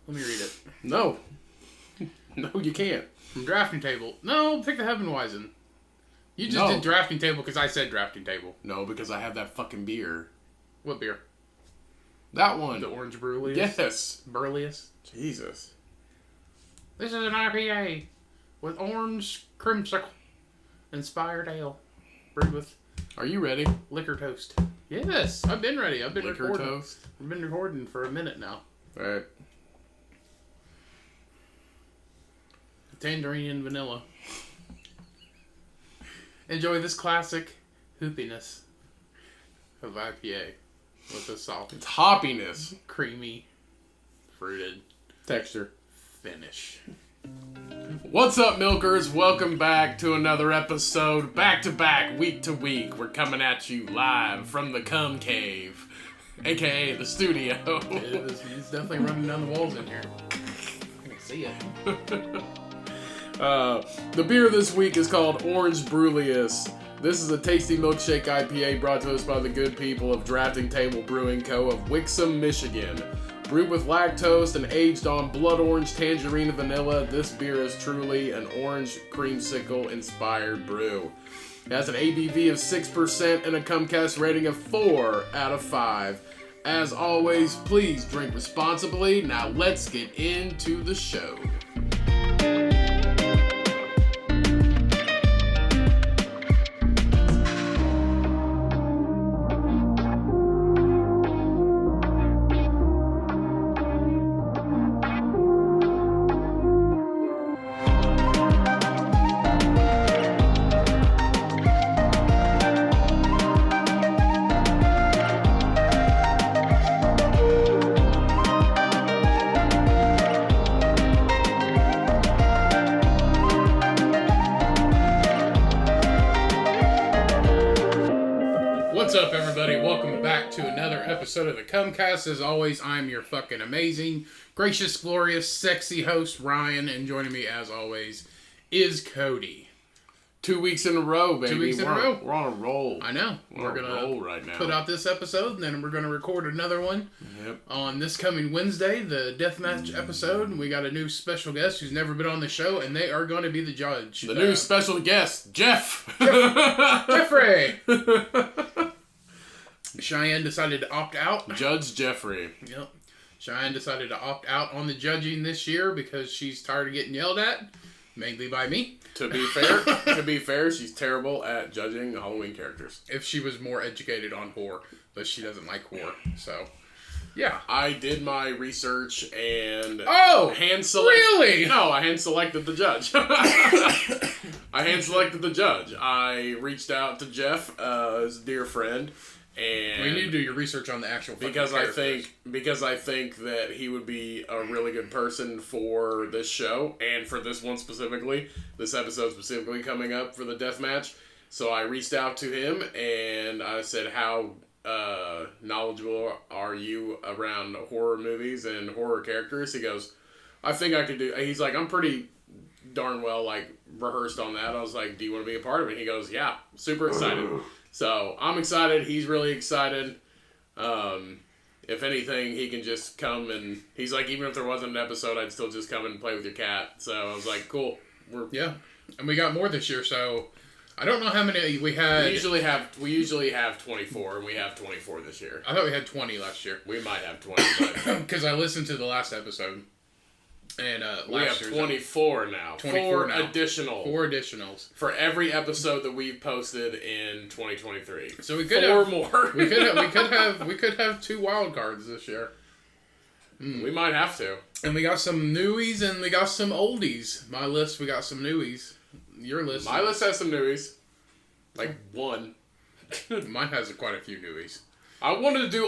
Let me read it. No. No, you can't. From drafting table. No, pick the Hefeweizen. You just did drafting table because I said drafting table. No, because I have that fucking beer. What beer? That one. The orange Brewlius? Yes. Brewlius? Jesus. This is an IPA with orange creamsicle inspired ale. Brewed with... Are you ready? Liquor toast. Yes, I've been ready. I've been Liquor recording. toast? I've been recording for a minute now. Alright. Tangerine and vanilla. Enjoy this classic hoopiness of IPA with the soft, It's hoppiness. creamy, fruited Texture. finish. What's up, milkers? Welcome back to another episode. Back to back, week to week. We're coming at you live from the Cum Cave, aka the studio. It's definitely running down the walls in here. I can see it. The beer this week is called Orange Brewlius. This is a tasty milkshake IPA brought to us by the good people of Drafting Table Brewing Co. of Wixom, Michigan. Brewed with lactose and aged on blood orange, tangerine, and vanilla, this beer is truly an orange creamsicle inspired brew. It has an ABV of 6% and a Comcast rating of 4 out of 5. As always, please drink responsibly. Now let's get into the show. What's up, everybody? Welcome back to another episode of the Cumcast. As always, I'm your fucking amazing, gracious, glorious, sexy host, Ryan, and joining me, as always, is Cody. 2 weeks in a row, baby. 2 weeks in a row. We're on a roll. I know. We're on a roll right now. Put out this episode, and then we're gonna record another one on this coming Wednesday, the Deathmatch episode. We got a new special guest who's never been on the show, and they are going to be the judge. The new special guest, Jeff. Jeffrey. Cheyenne decided to opt out. Judge Jeffrey. Yep. Cheyenne decided to opt out on the judging this year because she's tired of getting yelled at, mainly by me. To be fair, she's terrible at judging Halloween characters. If she was more educated on horror, but she doesn't like horror, so yeah. I did my research and really? No, I hand selected the judge. I reached out to Jeff, his dear friend. And we need to do your research on the actual because I think that he would be a really good person for this show and for this one specifically, this episode specifically coming up for the deathmatch. So I reached out to him and I said, "How knowledgeable are you around horror movies and horror characters?" He goes, "I think I could do." He's like, "I'm pretty darn well rehearsed on that." I was like, "Do you want to be a part of it?" He goes, "Yeah, super excited." So, I'm excited. He's really excited. If anything, he can just come and... He's like, even if there wasn't an episode, I'd still just come and play with your cat. So, I was like, cool. Yeah. And we got more this year, so... I don't know how many we had... We usually have 24, and we have 24 this year. I thought we had 20 last year. We might have 20, but... Because I listened to the last episode. And we have 24 now. 24 now. 4 additionals. For every episode that we've posted in 2023. So we could have 4 more. we could have 2 wild cards this year. We might have to. And we got some newies and we got some oldies. My list, we got some newies. Your list. My list has some newies. Like 1. Mine has quite a few newies. I wanted to do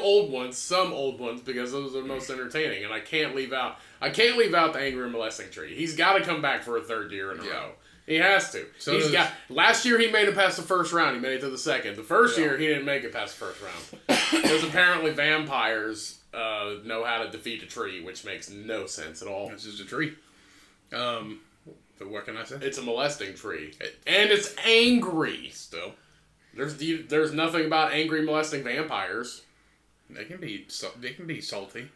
some old ones, because those are the most entertaining, and I can't leave out the Angry and Molesting Tree. He's got to come back for a 3rd year in a row. He has to. So last year he made it past the first round. He made it to the second. The first year he didn't make it past the first round. Because apparently vampires know how to defeat a tree, which makes no sense at all. This is a tree. But what can I say? It's a molesting tree, and it's angry still. There's nothing about angry molesting vampires. They can be salty.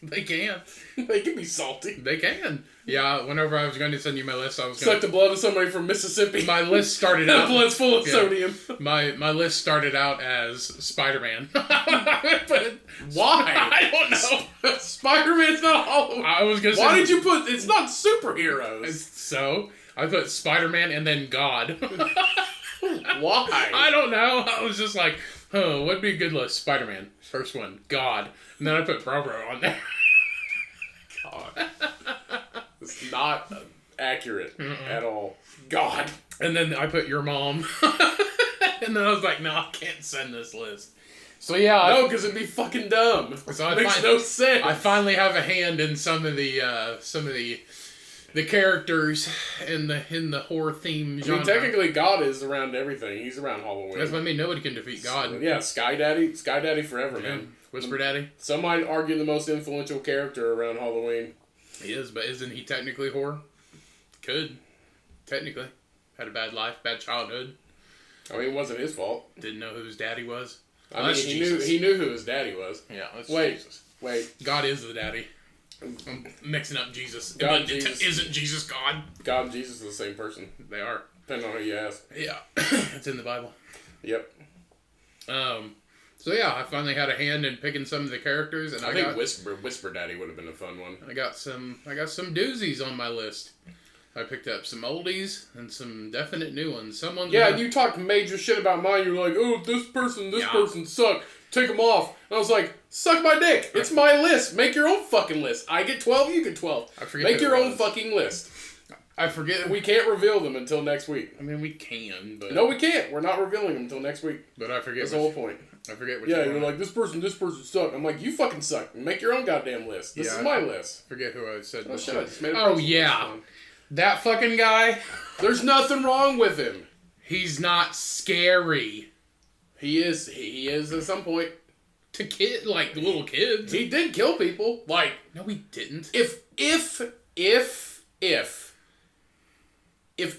They can. They can be salty. They can. Yeah, whenever I was going to send you my list, I was Suck the blood of somebody from Mississippi. My list started That out... blood's full of sodium. My list started out as Spider-Man. But why? I don't know. Spider-Man's not Halloween. I was going to say... Why did you put... It's not superheroes. So, I put Spider-Man and then God. Why? I don't know. I was just like, what'd be a good list? Spider-Man. First one. God. And then I put Bro on there. God. It's not accurate at all. God. And then I put your mom. And then I was like, no, I can't send this list. So yeah. No, because it'd be fucking dumb. So it makes no sense. I finally have a hand in some of the characters in the horror theme genre. I mean, technically, God is around everything. He's around Halloween. That's what I mean. Nobody can defeat God. So, yeah, Sky Daddy forever, man. Whisper Daddy. Some might argue the most influential character around Halloween. He is, but isn't he technically horror? Could. Technically. Had a bad life, bad childhood. I mean, it wasn't his fault. Didn't know who his daddy was. I mean, he knew who his daddy was. Yeah, that's Jesus. God is the daddy. I'm mixing up Jesus. God, Jesus. Isn't Jesus God? God and Jesus are the same person. They are. Depending on who you ask. Yeah. It's in the Bible. Yep. So yeah, I finally had a hand in picking some of the characters, and I think Whisper Daddy would have been a fun one. I got some doozies on my list. I picked up some oldies and some definite new ones. Yeah, you talked major shit about mine. You're like, oh, this person suck. Take them off. And I was like, suck my dick. It's my list. Make your own fucking list. I get 12, you get 12. I forget. Make your own fucking list. I forget. We can't reveal them until next week. I mean, we can, but... No, we can't. We're not revealing them until next week. But I forget. That's the whole point. I forget what you're like, this person suck. I'm like, you fucking suck. Make your own goddamn list. This is my list. Forget who I said. Oh, shit. I just made yeah. That fucking guy. There's nothing wrong with him. He's not scary. He is at some point. To little kids. He did kill people. Like, no, he didn't. If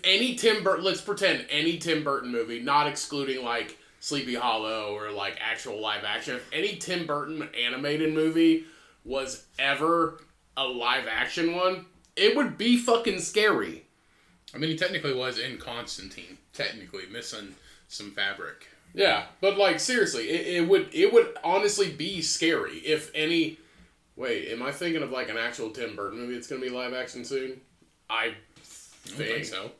any Tim Burton, let's pretend any Tim Burton movie, not excluding like Sleepy Hollow or like actual live action, if any Tim Burton animated movie was ever a live action one, it would be fucking scary. I mean, he technically was in Constantine. Technically, missing some fabric. Yeah, but like seriously, it would honestly be scary if any. Wait, am I thinking of like an actual Tim Burton movie that's gonna be live action soon? I don't think so.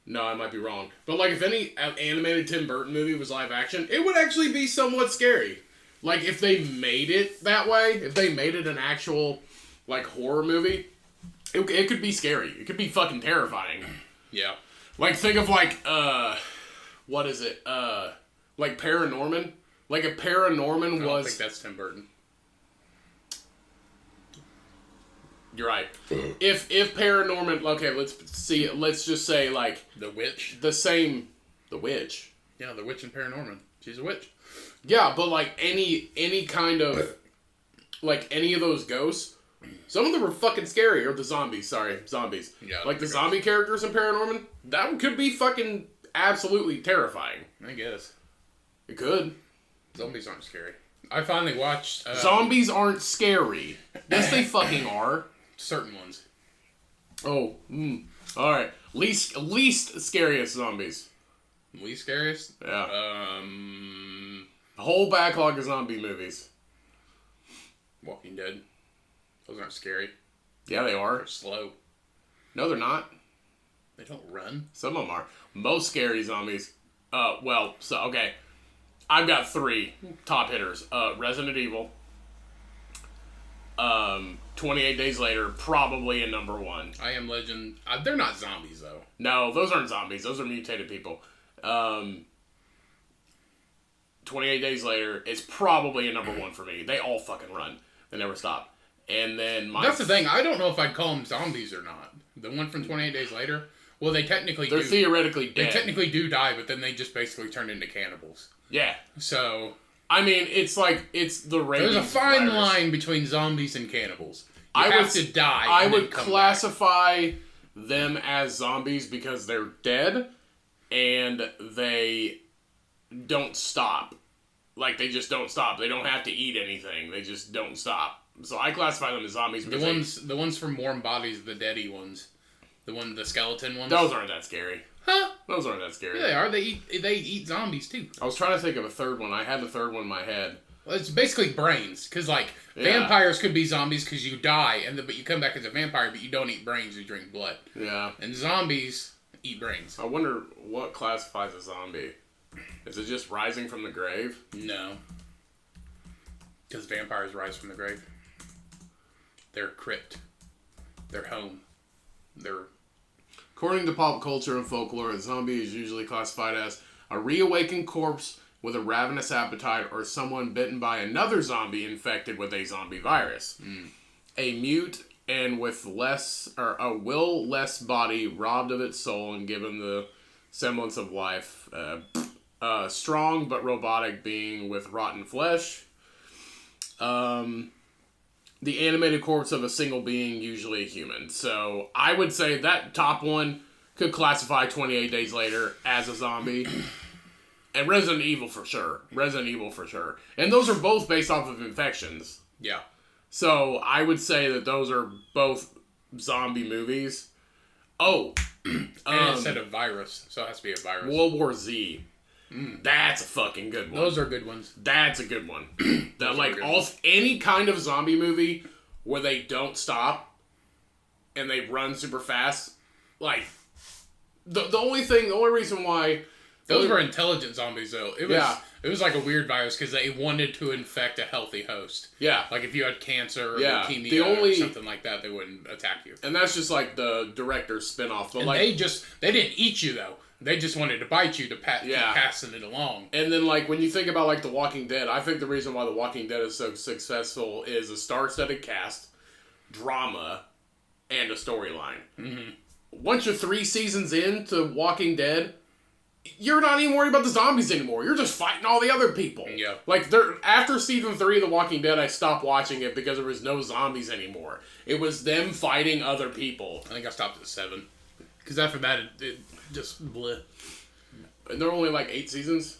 No, I might be wrong. But like, if any animated Tim Burton movie was live action, it would actually be somewhat scary. Like, if they made it that way, if they made it an actual like horror movie, it could be scary. It could be fucking terrifying. Yeah. Like, think of like what is it? Like Paranorman. Like if Paranorman was. I don't think that's Tim Burton. You're right. If Paranorman, okay, let's just say like The Witch. The Witch. Yeah, The Witch and Paranorman. She's a witch. Yeah, but like any kind of like any of those ghosts, some of them are fucking scary. Or the zombies. Sorry, zombies. Yeah. Like the zombie characters in Paranorman, that could be fucking absolutely terrifying. I guess it could. Zombies aren't scary. I finally watched. Zombies aren't scary. Yes, they fucking are. Certain ones. Oh, all right. Least scariest zombies. Least scariest? Yeah. A whole backlog of zombie movies. Walking Dead. Those aren't scary. Yeah, they are. They're slow. No, they're not. They don't run. Some of them are. Most scary zombies. Okay. I've got 3 top hitters. Resident Evil. 28 Days Later, probably a number 1. I Am Legend. They're not zombies, though. No, those aren't zombies. Those are mutated people. 28 Days Later is probably a number 1 for me. They all fucking run. They never stop. And then That's the thing. I don't know if I'd call them zombies or not. The one from 28 Days Later, well, they're theoretically dead. They technically do die, but then they just basically turn into cannibals. Yeah. So... I mean, it's the rabies. There's a fine virus. line between zombies and cannibals. I have to die. I would classify them as zombies because they're dead and they don't stop. Like, they just don't stop. They don't have to eat anything. They just don't stop. So I classify them as zombies. The ones from Warm Bodies, the deady ones. The skeleton ones. Those aren't that scary. Huh? Those aren't that scary. Yeah, they are. They eat zombies too. I was trying to think of a third one. I had the third one in my head. Well, it's basically brains, because vampires could be zombies because you die, but you come back as a vampire, but you don't eat brains, you drink blood. Yeah. And zombies eat brains. I wonder what classifies a zombie. Is it just rising from the grave? No. Because vampires rise from the grave. They're crypt. They're home. According to pop culture and folklore, a zombie is usually classified as a reawakened corpse with a ravenous appetite or someone bitten by another zombie infected with a zombie virus. A mute and with a will-less body robbed of its soul and given the semblance of life. Strong but robotic being with rotten flesh. The animated corpse of a single being, usually a human. So I would say that top one could classify 28 Days Later as a zombie. And Resident Evil for sure. And those are both based off of infections. Yeah. So I would say that those are both zombie movies. Oh. And it said a virus, so it has to be a virus. World War Z. That's a fucking good one. Those are good ones. That's a good one. Any kind of zombie movie where they don't stop and they run super fast, like the only reason why those were intelligent zombies though. It was like a weird virus because they wanted to infect a healthy host. Yeah. Like if you had cancer or leukemia or something like that, they wouldn't attack you. And that's just like the director's spin-off. But they didn't eat you though. They just wanted to bite you to keep passing it along. And then, like, when you think about, like, The Walking Dead, I think the reason why The Walking Dead is so successful is a star-studded cast, drama, and a storyline. Mm-hmm. Once you're 3 seasons into Walking Dead, you're not even worried about the zombies anymore. You're just fighting all the other people. Yeah. Like, after season 3 of The Walking Dead, I stopped watching it because there was no zombies anymore. It was them fighting other people. I think I stopped at 7. Because after that, it just bleh. And there were only like 8 seasons?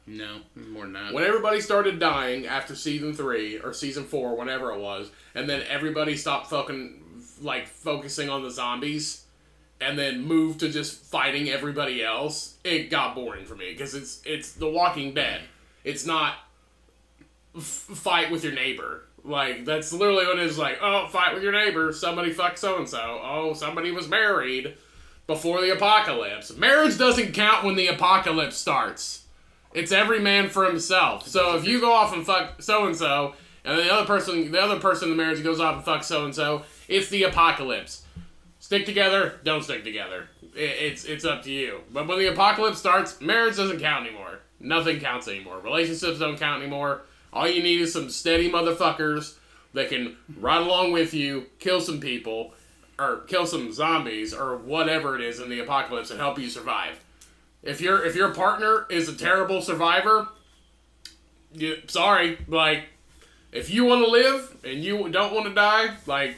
No, more than that. When everybody started dying after season 3 or season 4, whenever it was, and then everybody stopped focusing on the zombies and then moved to just fighting everybody else, it got boring for me because it's The Walking Dead. It's not fight with your neighbor. Like, that's literally what it is. Like, oh, fight with your neighbor. Somebody fucked so-and-so. Oh, somebody was married before the apocalypse. Marriage doesn't count when the apocalypse starts. It's every man for himself. So if you go off and fuck so-and-so, and then the other person in the marriage goes off and fucks so-and-so, it's the apocalypse. Stick together, don't stick together. It's up to you. But when the apocalypse starts, marriage doesn't count anymore. Nothing counts anymore. Relationships don't count anymore. All you need is some steady motherfuckers that can ride along with you, kill some people, or kill some zombies, or whatever it is in the apocalypse and help you survive. If your partner is a terrible survivor, sorry, like, if you want to live and you don't want to die, like,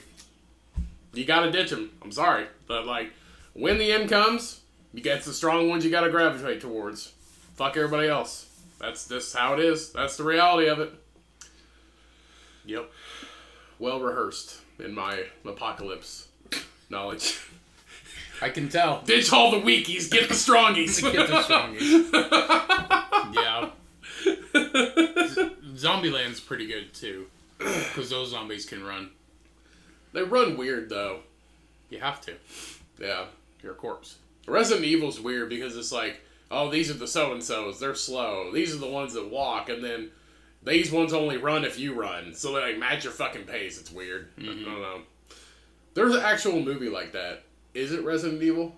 you gotta ditch them. I'm sorry. But, like, when the end comes, you get the strong ones you gotta gravitate towards. Fuck everybody else. That's just how it is. That's the reality of it. Yep. Well rehearsed in my apocalypse knowledge. I can tell. Ditch all the weakies, get the strongies. Get the strongies. Yeah. Zombieland's pretty good too. Because those zombies can run. They run weird though. You have to. Yeah. You're a corpse. Resident Evil's weird because it's like, oh, these are the so-and-sos, they're slow. These are the ones that walk, and then these ones only run if you run. So they like match your fucking pace. It's weird. Mm-hmm. I don't know. There's an actual movie like that. Is it Resident Evil?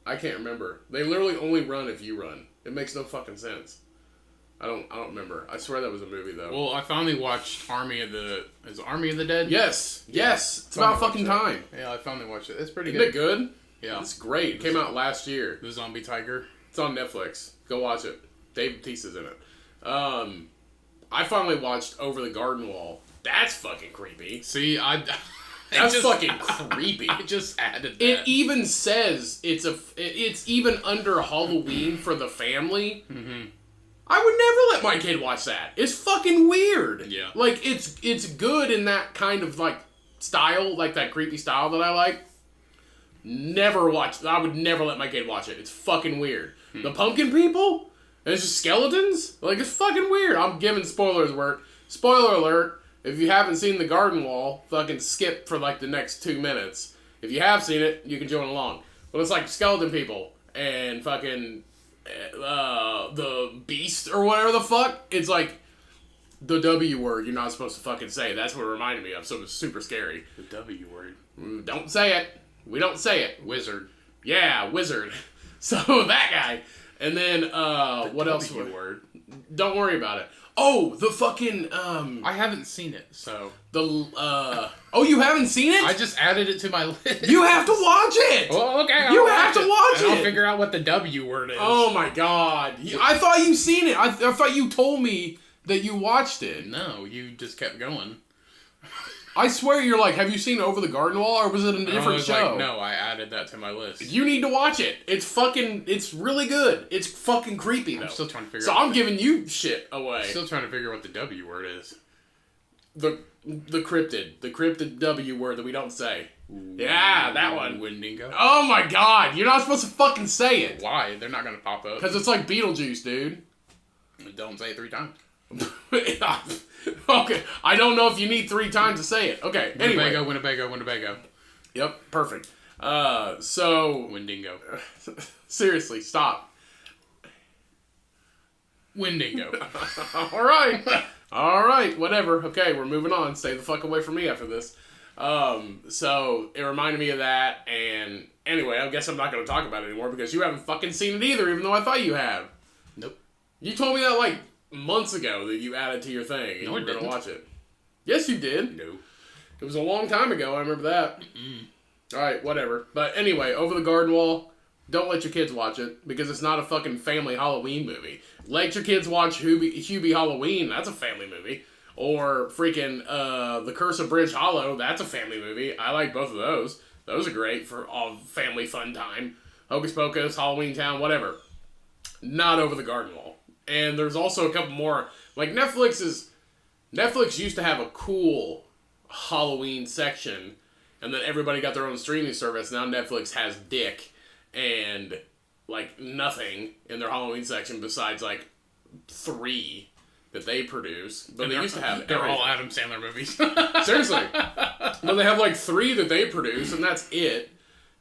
I can't remember. They literally only run if you run. It makes no fucking sense. I don't remember. I swear that was a movie though. Well, I finally watched Army of the Dead? Yes. It's about fucking time. Yeah, I finally watched it. It's pretty Isn't it good? Yeah. It's great. It came out last year. The Zombie Tiger. It's on Netflix. Go watch it. Dave Bautista's in it. I finally watched Over the Garden Wall. That's fucking creepy. See, that's fucking creepy. I just added that. It even says it's even under Halloween for the family. Mm-hmm. I would never let my kid watch that. It's fucking weird. Yeah. Like, it's good in that kind of, like, style, like that creepy style that I like. I would never let my kid watch it. It's fucking weird. The pumpkin people? And it's just skeletons? Like, it's fucking weird. I'm giving spoilers work. Spoiler alert. If you haven't seen The Garden Wall, fucking skip for, like, the next 2 minutes. If you have seen it, you can join along. But it's like skeleton people and fucking the beast or whatever the fuck. It's like the W word you're not supposed to fucking say. That's what it reminded me of, so it was super scary. The W word. Don't say it. We don't say it. Wizard. Yeah, wizard. So that guy. And then, what else? Word. Don't worry about it. Oh, the fucking, I haven't seen it, so. Oh, you haven't seen it? I just added it to my list. You have to watch it! Well, okay, you have to watch it! I'll figure out what the W word is. Oh my god. I thought you seen it. I thought you told me that you watched it. No, you just kept going. I swear you're like, have you seen Over the Garden Wall, or was it a different show? Like, no, I added that to my list. You need to watch it. It's really good. It's fucking creepy, though. I'm still trying to figure out. So I'm giving you shit away. I'm still trying to figure out what the W word is. The cryptid W word that we don't say. Yeah, that one. Wendigo. Oh my god, you're not supposed to fucking say it. Why? They're not gonna pop up. Because it's like Beetlejuice, dude. Don't say it 3 times. Okay, I don't know if you need 3 times to say it. Okay, anyway. Winnebago. Yep, perfect. So... Wendigo. Seriously, stop. Wendigo. Alright, whatever. Okay, we're moving on. Stay the fuck away from me after this. So, it reminded me of that, and anyway, I guess I'm not going to talk about it anymore because you haven't fucking seen it either, even though I thought you have. Nope. You told me that, like, months ago that you added to your thing, and you were going to watch it. Yes, you did. No. It was a long time ago, I remember that. Alright, whatever. But anyway, Over the Garden Wall, don't let your kids watch it, because it's not a fucking family Halloween movie. Let your kids watch Hubie Halloween, that's a family movie. Or freaking The Curse of Bridge Hollow, that's a family movie. I like both of those. Those are great for all family fun time. Hocus Pocus, Halloween Town, whatever. Not Over the Garden Wall. And there's also a couple more. Like, Netflix used to have a cool Halloween section, and then everybody got their own streaming service. Now Netflix has dick and, like, nothing in their Halloween section besides, like, 3 that they produce. But they used to have They're everything. all Adam Sandler movies. Seriously. But they have, like, 3 that they produce, and that's it.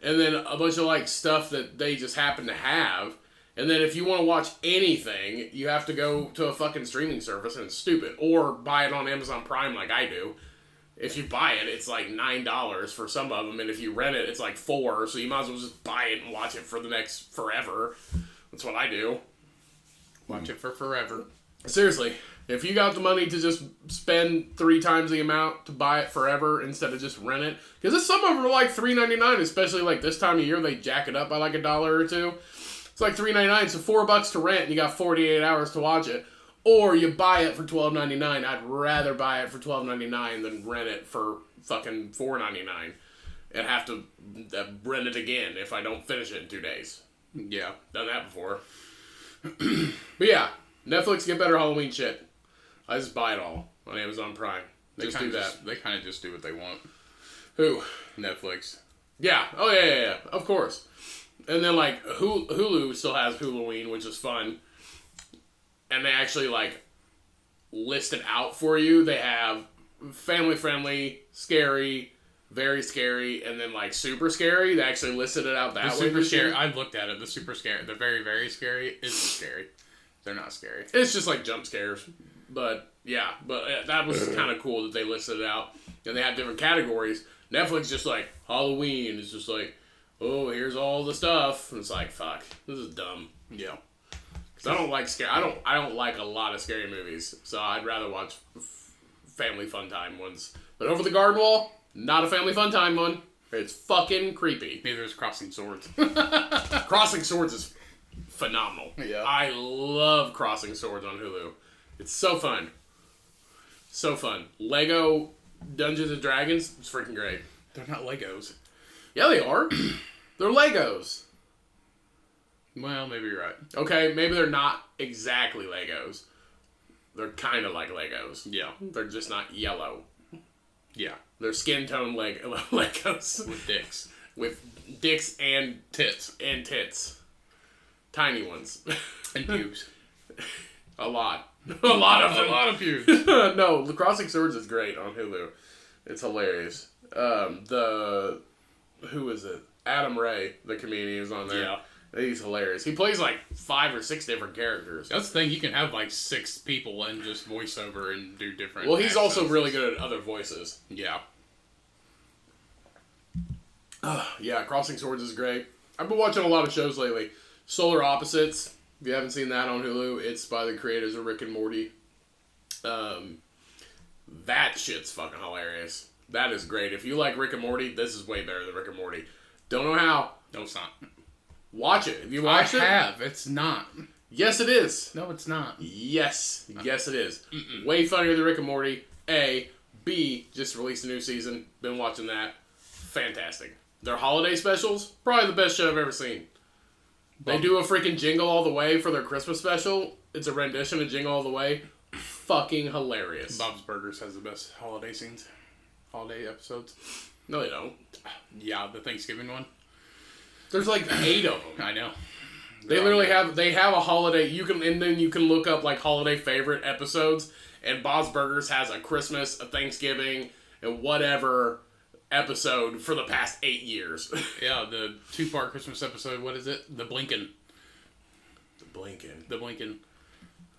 And then a bunch of, like, stuff that they just happen to have. And then if you want to watch anything, you have to go to a fucking streaming service, and it's stupid. Or buy it on Amazon Prime like I do. If you buy it, it's like $9 for some of them, and if you rent it, it's like $4, so you might as well just buy it and watch it for the next forever. That's what I do. Watch it for forever. Seriously, if you got the money to just spend 3 times the amount to buy it forever instead of just rent it, because some of them are like $3.99, especially like this time of year, they jack it up by like $1 or $2. It's like $3.99, so $4 to rent, and you got 48 hours to watch it. Or you buy it for $12.99. I'd rather buy it for $12.99 than rent it for fucking $4.99 and have to rent it again if I don't finish it in 2 days. Yeah. Done that before. But yeah, Netflix, get better Halloween shit. I just buy it all on Amazon Prime. They just do that. They kind of just do what they want. Who? Netflix. Yeah. Oh, yeah. Of course. And then, like, Hulu still has Halloween, which is fun. And they actually, like, list it out for you. They have family-friendly, scary, very scary, and then, like, super scary. They actually listed it out that way. Super scary. I looked at it. The super scary. The very, very scary isn't scary. They're not scary. It's just, like, jump scares. But, yeah. But that was kind of cool that they listed it out. And they have different categories. Netflix just, like, Halloween is just, like, oh, here's all the stuff. And it's like, fuck, this is dumb. Yeah. Because I don't like scary. I don't like a lot of scary movies. So I'd rather watch family fun time ones. But Over the Garden Wall, not a family fun time one. It's fucking creepy. Neither is Crossing Swords. Crossing Swords is phenomenal. Yeah. I love Crossing Swords on Hulu. It's so fun. So fun. Lego Dungeons and Dragons, it's freaking great. They're not Legos. Yeah, they are. They're Legos. Well, maybe you're right. Okay, maybe they're not exactly Legos. They're kind of like Legos. Yeah. They're just not yellow. Yeah. They're skin tone Legos. With dicks. With dicks and Tits. tits. Tiny ones. And pubes. A lot. A lot of them. A lot of pubes. No, The Crossing Swords is great on Hulu. It's hilarious. Who is it? Adam Ray, the comedian, is on there. Yeah. He's hilarious. He plays like 5 or 6 different characters. That's the thing. You can have like 6 people and just voiceover and do different. Well, he's accents. also really good at other voices. Yeah. Yeah, Crossing Swords is great. I've been watching a lot of shows lately. Solar Opposites. If you haven't seen that on Hulu, it's by the creators of Rick and Morty. That shit's fucking hilarious. That is great. If you like Rick and Morty, this is way better than Rick and Morty. Don't know how. No, it's not. Watch it. Have you watched it? I have. It's not. Yes, it is. No, it's not. Yes. Yes, it is. Way funnier than Rick and Morty. A. B. Just released a new season. Been watching that. Fantastic. Their holiday specials, probably the best show I've ever seen. They do a freaking Jingle All the Way for their Christmas special. It's a rendition of Jingle All the Way. Fucking hilarious. Bob's Burgers has the best holiday scenes. Holiday episodes. No, they don't. Yeah, the Thanksgiving one. There's like 8 of them. I know. They literally have a holiday. You can look up like holiday favorite episodes, and Bob's Burgers has a Christmas, a Thanksgiving, and whatever episode for the past 8 years. Yeah, the 2-part Christmas episode. What is it? The Blinkin'. The Blinkin'.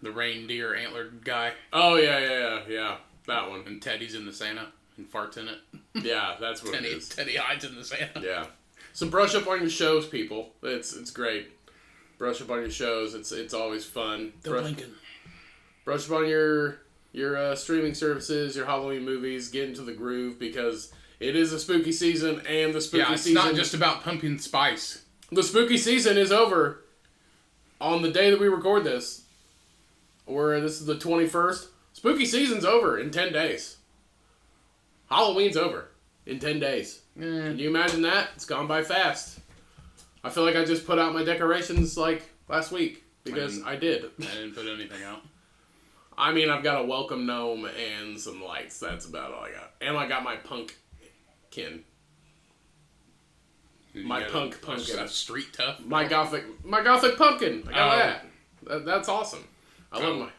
The reindeer antlered guy. Oh yeah. That one. And Teddy's in the Santa and farts in it. Yeah, that's what it is. Teddy hides in the Santa. Yeah. So brush up on your shows, people. It's great. Brush up on your shows. It's always fun. Blinkin'. Brush up on your streaming services, your Halloween movies. Get into the groove because it is a spooky season, and the spooky season. It's not just about pumpkin spice. The spooky season is over on the day that we record this. Or this is the 21st. Spooky season's over in 10 days. Halloween's over in 10 days. Can you imagine that? It's gone by fast. I feel like I just put out my decorations like last week because I did. I didn't put anything out. I mean, I've got a welcome gnome and some lights. That's about all I got. And I got my pumpkin. My punk pumpkin. A street tough. My gothic pumpkin. I got that. That's awesome. I love my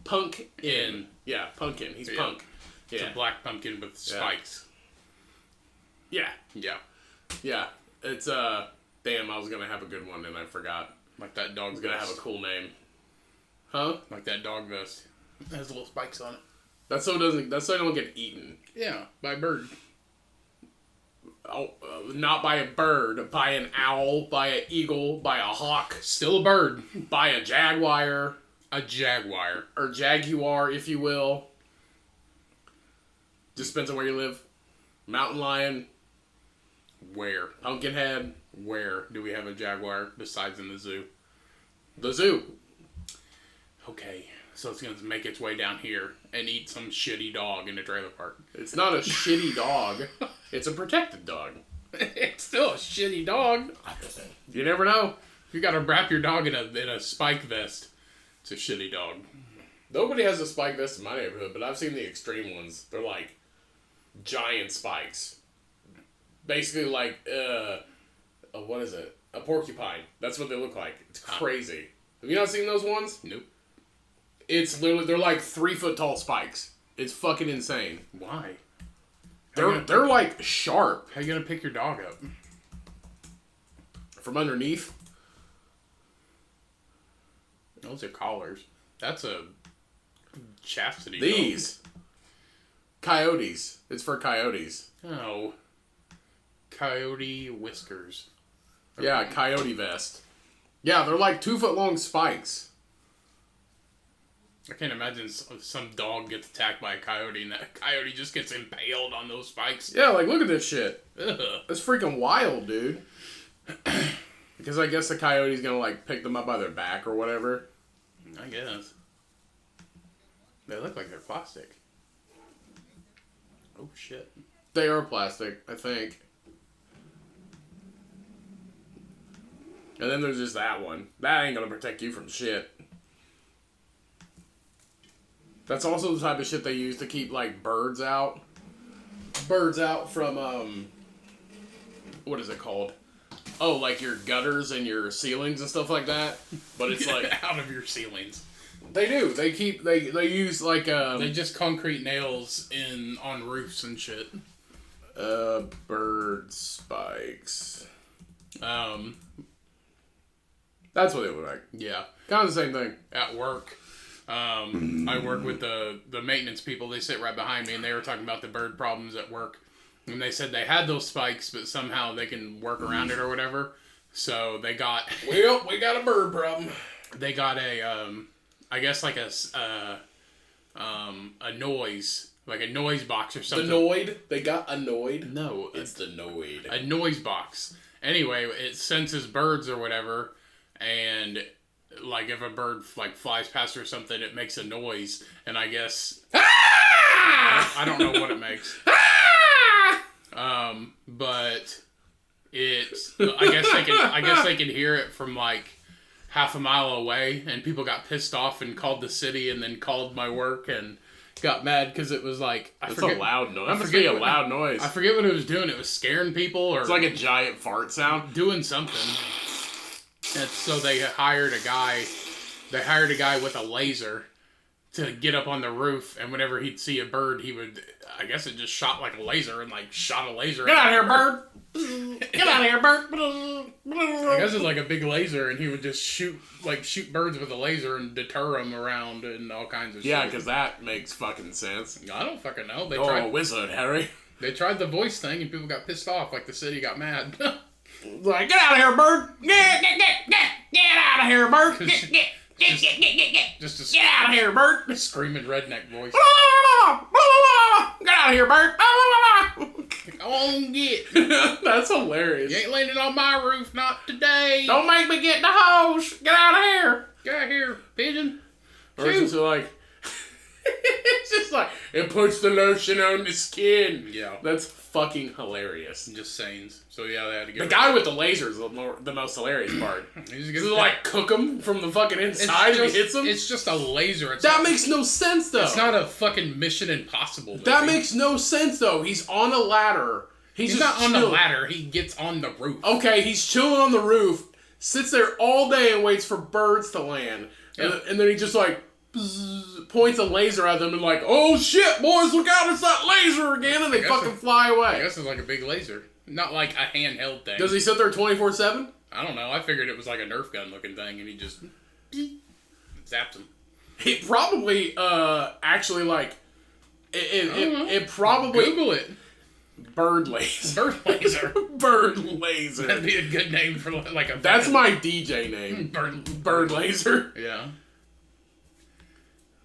pumpkin. Yeah, pumpkin. He's punk. It's a black pumpkin with spikes. Yeah. Yeah. Yeah. It's damn, I was gonna have a good one and I forgot. Like that dog It's gonna have a cool name. Huh? Like that dog vest. It has little spikes on it. That's so I don't get eaten. Yeah, by a bird. Oh, not by a bird, by an owl, by an eagle, by a hawk. Still a bird. By a jaguar. A jaguar. Or jaguar, if you will. Just depends on where you live. Mountain lion. Where? Pumpkinhead. Where do we have a jaguar besides in the zoo? The zoo. Okay, so it's going to make its way down here and eat some shitty dog in a trailer park. It's not a shitty dog. It's a protected dog. It's still a shitty dog. You never know. You got to wrap your dog in a spike vest. It's a shitty dog. Nobody has a spike vest in my neighborhood, but I've seen the extreme ones. They're like giant spikes. Basically like, what is it? A porcupine. That's what they look like. It's crazy. Have you not seen those ones? Nope. It's literally, they're like 3 foot tall spikes. It's fucking insane. Why? They're like sharp. How you going to pick your dog up? From underneath. Those are collars. That's a chastity These. Dog. Coyotes. It's for coyotes. Oh. Coyote whiskers. Yeah, coyote vest. Yeah, they're like 2 foot long spikes. I can't imagine some dog gets attacked by a coyote and that coyote just gets impaled on those spikes. Yeah, like look at this shit. Ugh. That's freaking wild, dude. Because I guess the coyote's gonna like pick them up by their back or whatever. I guess. They look like they're plastic. Oh shit. They are plastic, I think. And then there's just that one. That ain't gonna protect you from shit. That's also the type of shit they use to keep, like, birds out. Birds out from, what is it called? Oh, like your gutters and your ceilings and stuff like that. But it's like... out of your ceilings. They do. They use, like, They just concrete nails on roofs and shit. Bird spikes. That's what they look like. Yeah. Kind of the same thing. At work, I work with the maintenance people. They sit right behind me, and they were talking about the bird problems at work. And they said they had those spikes, but somehow they can work around it or whatever. So they got... Well, we got a bird problem. They got I guess like a noise... Like a noise box or something. The Noid? They got a Noid? No. It's the Noid. A noise box. Anyway, it senses birds or whatever, and like if a bird like flies past or something, it makes a noise, and I guess I don't know what it makes. But I guess they can hear it from like half a mile away, and people got pissed off and called the city, and then called my work and got mad because it was like It's a loud noise. That must be a loud noise. I forget what it was doing. It was scaring people, or it's like a giant fart sound. Doing something. And so they hired a guy. They hired a guy with a laser to get up on the roof, and whenever he'd see a bird, he would. I guess it just shot like a laser and like shot a laser. Get out of here, bird! Get out of here, bird! I guess it's like a big laser, and he would just shoot birds with a laser and deter them around and all kinds of shit. Yeah, because that makes fucking sense. I don't fucking know. They tried a wizard, Harry. They tried the voice thing, and people got pissed off. Like the city got mad. Like, get out of here, bird! Get out of here, bird! Just get out of here, bird! Screaming redneck voice. Get out of here, bird! Go on, get. That's hilarious. You ain't landing on my roof, not today. Don't make me get the hose. Get out of here. Get out of here, pigeon. Or it's just like, it's just like, it puts the lotion on the skin. Yeah. That's fucking hilarious. Just sayings. So yeah, they had to get the guy with the laser is the most hilarious part. Does it like cook him from the fucking inside and hits him? It's just a laser. That makes no sense though. It's not a fucking Mission Impossible movie. That makes no sense though. He's on a ladder. He's just not on chilling. the ladder. He gets on the roof. Okay, he's chilling on the roof, sits there all day and waits for birds to land. Yeah. And then he just like points a laser at them and like, oh shit, boys, look out, it's that laser again, and they fucking fly away. I guess it's like a big laser. Not like a handheld thing. Does he sit there 24/7? I don't know. I figured it was like a Nerf gun looking thing, and he just zapped him. It probably, actually, like, it probably... Google it. Bird laser. Bird laser. Bird laser. That'd be a good name for like a... That's my DJ name. Bird laser. Yeah.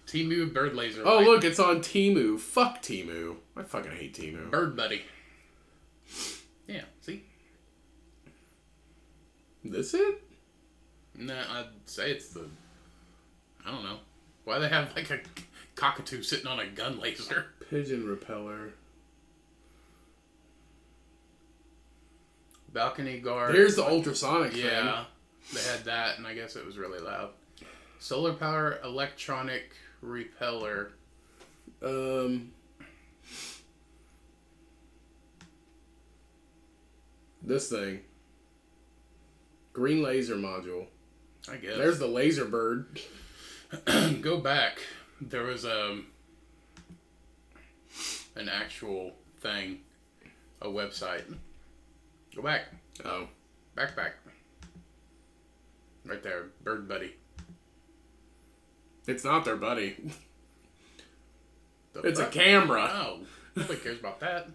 Temu bird laser. Oh, look, it's on Temu. Fuck Temu. I fucking hate Temu. Bird buddy. Yeah, see? This it? Nah, I'd say it's the... I don't know. Why they have like a cockatoo sitting on a gun laser? Pigeon repeller. Balcony guard. Here's the ultrasonic thing. Yeah, they had that, and I guess it was really loud. Solar power electronic repeller. This thing. Green laser module. I guess. There's the laser bird. Go back. There was an actual thing. A website. Go back. Oh. Back. Right there. Bird buddy. It's not their buddy. It's a camera. Oh. Nobody cares about that.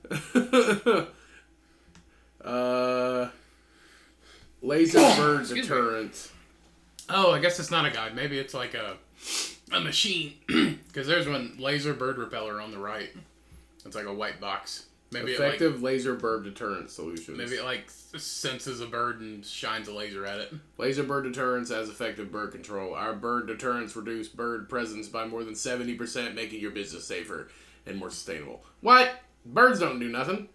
Laser bird deterrent. Oh, I guess it's not a guide. Maybe it's like a machine. Because there's one laser bird repeller on the right. It's like a white box. Maybe effective laser bird deterrent solutions. Maybe it like senses a bird and shines a laser at it. Laser bird deterrence has effective bird control. Our bird deterrents reduce bird presence by more than 70%, making your business safer and more sustainable. What? Birds don't do nothing.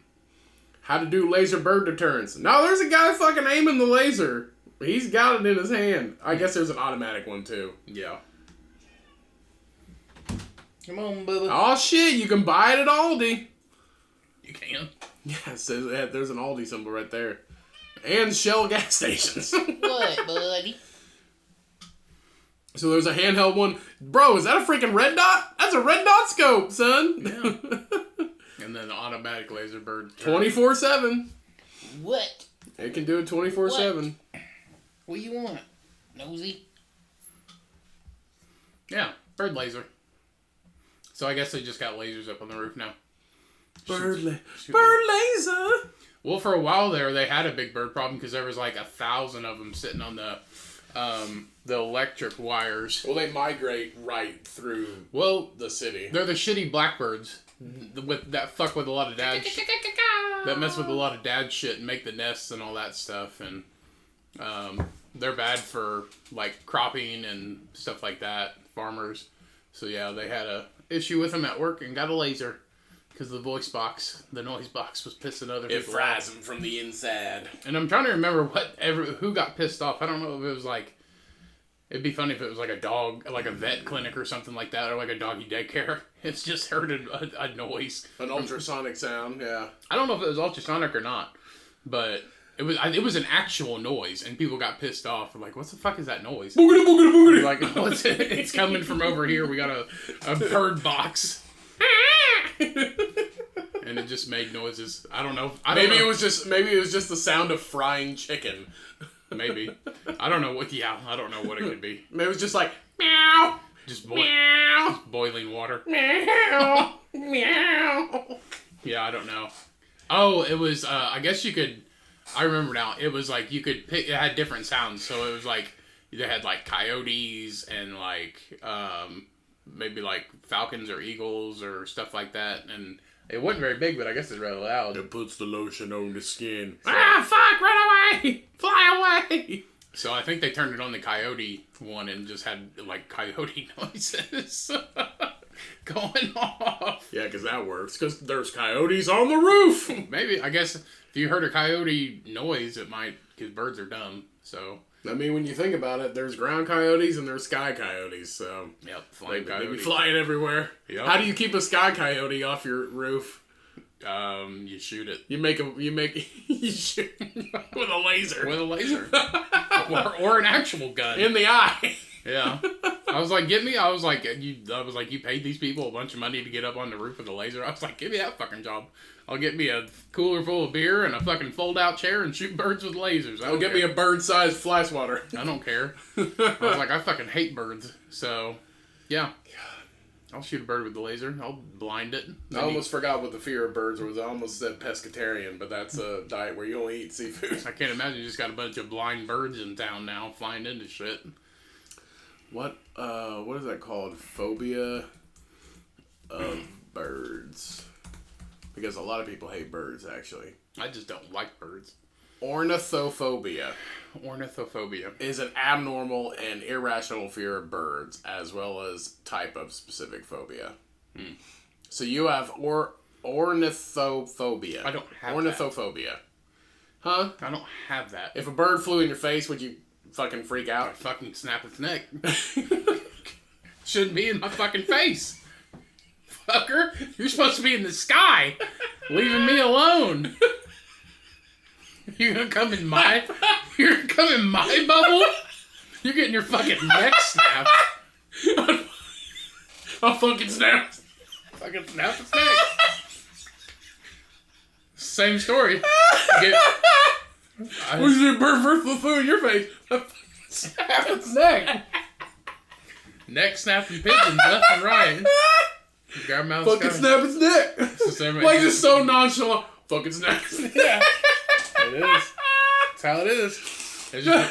How to do laser bird deterrence. No, there's a guy fucking aiming the laser. He's got it in his hand. I guess there's an automatic one, too. Yeah. Come on, Bubba. Oh, shit. You can buy it at Aldi. You can? Yes, there's an Aldi symbol right there. And Shell gas stations. What, buddy? So there's a handheld one. Bro, is that a freaking red dot? That's a red dot scope, son. Yeah. And then the automatic laser bird. 24/7. What? It can do it 24/7. What do you want? Nosy? Yeah, bird laser. So I guess they just got lasers up on the roof now. Bird laser. Well, for a while there, they had a big bird problem because there was like 1,000 of them sitting on the electric wires. Well, they migrate right through the city. They're the shitty blackbirds that fuck with a lot of dad shit. That mess with a lot of dad shit and make the nests and all that stuff. And they're bad for like cropping and stuff like that, farmers. So yeah, they had a issue with them at work and got a laser because the noise box was pissing other people off. It fries them from the inside. And I'm trying to remember who got pissed off. I don't know if it was like, it'd be funny if it was like a dog, like a vet clinic or something like that, or like a doggy daycare. It's just heard a noise. An ultrasonic sound, yeah. I don't know if it was ultrasonic or not, but it was an actual noise, and people got pissed off. They're like, what the fuck is that noise? Boogity, boogity, boogity. Like, it's coming from over here. We got a bird box. And it just made noises. I don't know. Maybe it was just the sound of frying chicken. Maybe. I don't know what it could be. Maybe it was just like meow. Just boiling water. Meow. Meow. Yeah, I don't know. Oh, it was I guess you could, I remember now. It was like you could pick, it had different sounds. So it was like they had like coyotes and like maybe like falcons or eagles or stuff like that, and it wasn't very big, but I guess it's really loud. It puts the lotion on the skin. So, fuck, run away! Fly away! So I think they turned it on the coyote one and just had like coyote noises going off. Yeah, because that works, because there's coyotes on the roof! Maybe, I guess if you heard a coyote noise, it might, because birds are dumb, so... I mean, when you think about it, there's ground coyotes and there's sky coyotes, so... Yep, flying coyotes. They be flying everywhere. Yep. How do you keep a sky coyote off your roof? You shoot it. You shoot with a laser. With a laser. or an actual gun. In the eye. Yeah. I was like, you paid these people a bunch of money to get up on the roof with a laser? I was like, give me that fucking job. I'll get me a cooler full of beer and a fucking fold-out chair and shoot birds with lasers. I'll get me a bird-sized fly swatter. I don't care. I was like, I fucking hate birds. So, yeah. I'll shoot a bird with the laser. I'll blind it. I almost forgot what the fear of birds was. I almost said pescatarian, but that's a diet where you only eat seafood. I can't imagine you just got a bunch of blind birds in town now flying into shit. What is that called? Phobia of birds. Because a lot of people hate birds, actually. I just don't like birds. Ornithophobia. Ornithophobia Is an abnormal and irrational fear of birds, as well as type of specific phobia. So you have ornithophobia. I don't have ornithophobia. That. Huh? I don't have that. If a bird flew in your face, would you fucking freak out? I'd fucking snap its neck. Shouldn't be in my fucking face. Fucker, you're supposed to be in the sky, leaving me alone. You're gonna come in my bubble? You're getting your fucking neck snapped. I'll fucking snap. Fucking snap its neck. Same story. What's your bird first flew in your face? Snap its neck. Neck snapping pigeons left and right. Grab mouse fucking snap its neck. Like just so nonchalant. Fucking snap its neck. Yeah. It is. That's how it is. It just